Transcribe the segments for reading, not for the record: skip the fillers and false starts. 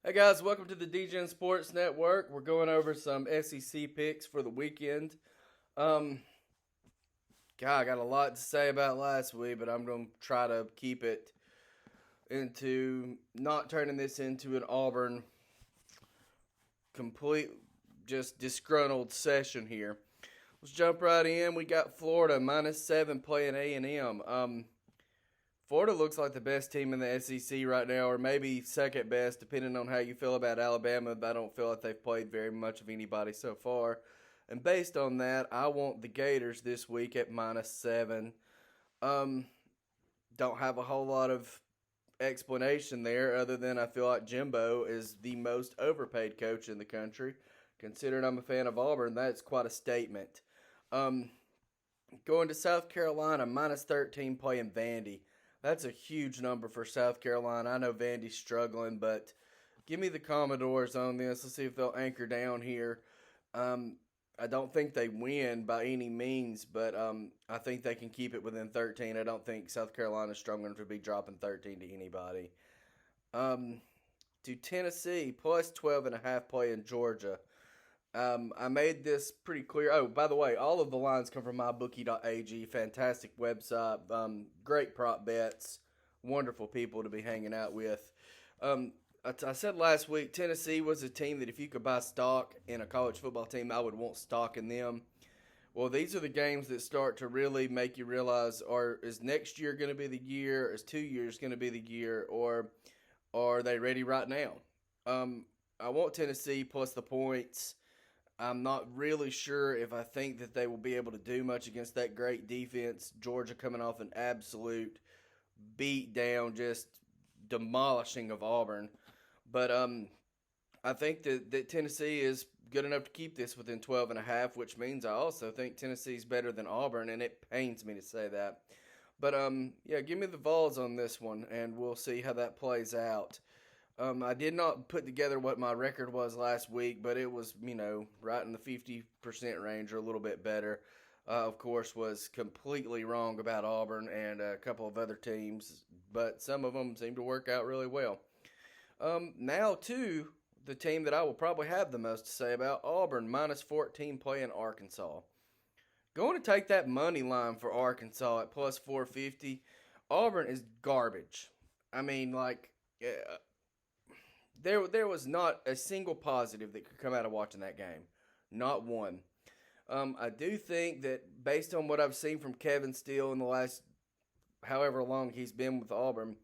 Hey guys, welcome to the DGen Sports Network. We're going over some SEC picks for the weekend. Um, God, I got a lot to say about last week, but I'm going to try to keep it into not turning this into an Auburn complete, just disgruntled session here. Let's jump right in. We got Florida -7 playing A&M. Florida looks like the best team in the SEC right now, or maybe second best, depending on how you feel about Alabama. But I don't feel like they've played very much of anybody so far. And based on that, I want the Gators this week at -7. Um, don't have a whole lot of explanation there, other than I feel like Jimbo is the most overpaid coach in the country. Considering I'm a fan of Auburn, that's quite a statement. Um, Going to South Carolina, -13 playing Vandy. That's a huge number for South Carolina. I know Vandy's struggling, but give me the Commodores on this. Let's see if they'll anchor down here. Um, I don't think they win by any means, but I think they can keep it within 13. I don't think South Carolina's strong enough to be dropping 13 to anybody. Um, to Tennessee, +12.5 playing Georgia. I made this pretty clear. Oh, by the way, all of the lines come from mybookie.ag. Fantastic website. Great prop bets. Wonderful people to be hanging out with. I said last week Tennessee was a team that if you could buy stock in a college football team, I would want stock in them. Well, these are the games that start to really make you realize: is next year going to be the year? Is 2 years going to be the year? Or are they ready right now? I want Tennessee plus the points. I'm not really sure if I think that they will be able to do much against that great defense. Georgia coming off an absolute beat down, just demolishing of Auburn. But I think that Tennessee is good enough to keep this within 12.5, which means I also think Tennessee's better than Auburn, and it pains me to say that. But yeah, give me the Vols on this one, and we'll see how that plays out. I did not put together what my record was last week, but it was, right in the 50% range or a little bit better. Of course, was completely wrong about Auburn and a couple of other teams, but some of them seem to work out really well. Now, to the team that I will probably have the most to say about, Auburn -14 playing Arkansas. Going to take that money line for Arkansas at +450. Auburn is garbage. I mean, like, there was not a single positive that could come out of watching that game. Not one. I do think that based on what I've seen from Kevin Steele in the last however long he's been with Auburn,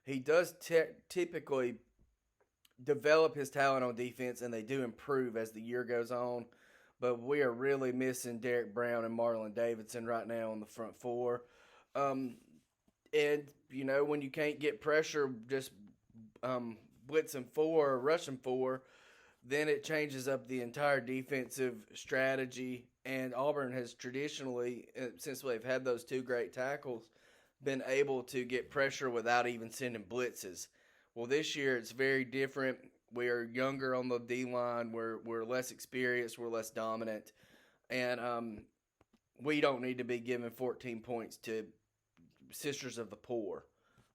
he does typically develop his talent on defense, and they do improve as the year goes on. But we are really missing Derek Brown and Marlon Davidson right now on the front four. Um, and, when you can't get pressure just blitzing four or rushing four, then it changes up the entire defensive strategy. And Auburn has traditionally, since they've had those two great tackles, been able to get pressure without even sending blitzes. Well, this year it's very different. We are younger on the D line. We're less experienced. We're less dominant, and we don't need to be giving 14 points to Sisters of the Poor.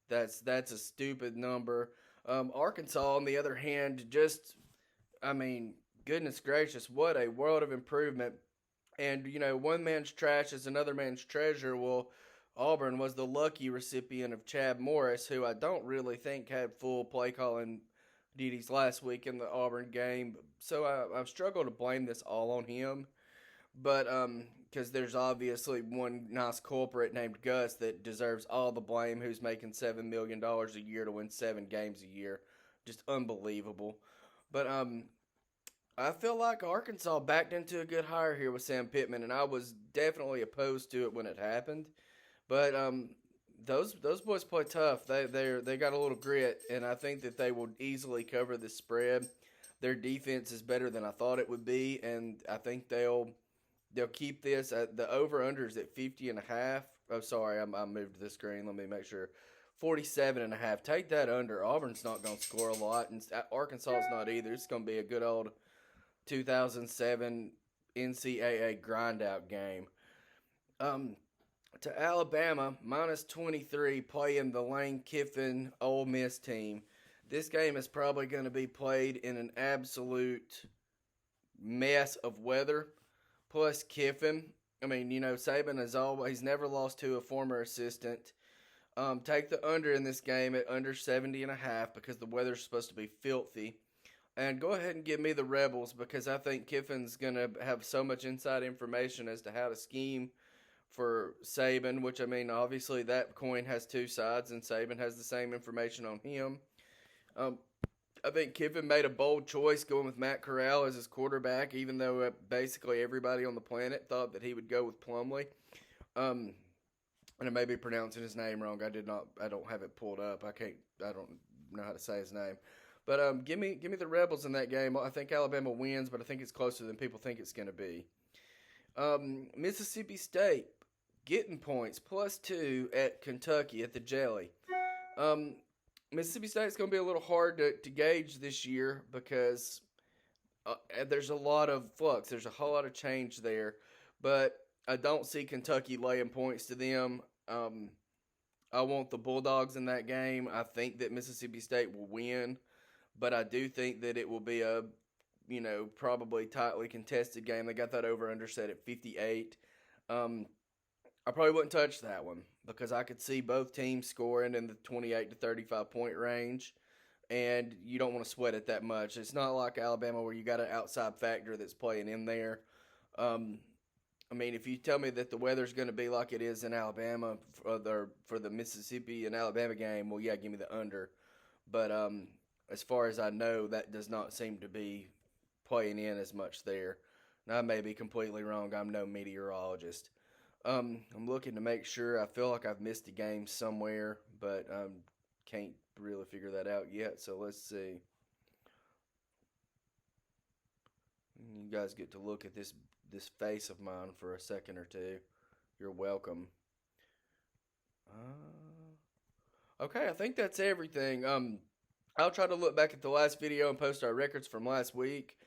That's a stupid number. Arkansas, on the other hand, goodness gracious, what a world of improvement. And, one man's trash is another man's treasure. Well, Auburn was the lucky recipient of Chad Morris, who I don't really think had full play calling duties last week in the Auburn game. So I've struggled to blame this all on him. But because there's obviously one nice culprit named Gus that deserves all the blame, who's making $7 million a year to win 7 games a year, just unbelievable. But I feel like Arkansas backed into a good hire here with Sam Pittman, and I was definitely opposed to it when it happened. But those boys play tough. They got a little grit, and I think that they will easily cover the spread. Their defense is better than I thought it would be, and I think they'll keep this at the over unders at 50.5. Oh, sorry, I moved the screen. Let me make sure. 47.5. Take that under. Auburn's not going to score a lot, and Arkansas is not either. It's going to be a good old 2007 NCAA grind-out game. To Alabama, -23, playing the Lane Kiffin Ole Miss team. This game is probably going to be played in an absolute mess of weather. Plus Kiffin. I mean, Saban has always never lost to a former assistant. Take the under in this game at under 70.5 because the weather's supposed to be filthy. And go ahead and give me the Rebels because I think Kiffin's going to have so much inside information as to how to scheme for Saban, which, I mean, obviously that coin has two sides, and Saban has the same information on him. I think Kiffin made a bold choice going with Matt Corral as his quarterback, even though basically everybody on the planet thought that he would go with Plumlee. And I may be pronouncing his name wrong. I don't have it pulled up. I don't know how to say his name. But give me the Rebels in that game. I think Alabama wins, but I think it's closer than people think it's going to be. Mississippi State getting points +2 at Kentucky at the Jelly. Mississippi State's going to be a little hard to gauge this year because there's a lot of flux. There's a whole lot of change there. But I don't see Kentucky laying points to them. I want the Bulldogs in that game. I think that Mississippi State will win. But I do think that it will be a, probably tightly contested game. They got that over-under set at 58. I probably wouldn't touch that one because I could see both teams scoring in the 28 to 35 point range, and you don't want to sweat it that much. It's not like Alabama where you got an outside factor that's playing in there. I mean, if you tell me that the weather's going to be like it is in Alabama for the Mississippi and Alabama game, well, yeah, give me the under. But as far as I know, that does not seem to be playing in as much there. Now, I may be completely wrong. I'm no meteorologist. I'm looking to make sure. I feel like I've missed a game somewhere, but can't really figure that out yet. So let's see. You guys get to look at this face of mine for a second or two. You're welcome. Okay, I think that's everything. I'll try to look back at the last video and post our records from last week.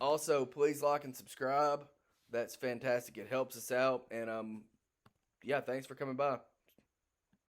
Also, please like and subscribe. That's fantastic. It helps us out. And, yeah, thanks for coming by.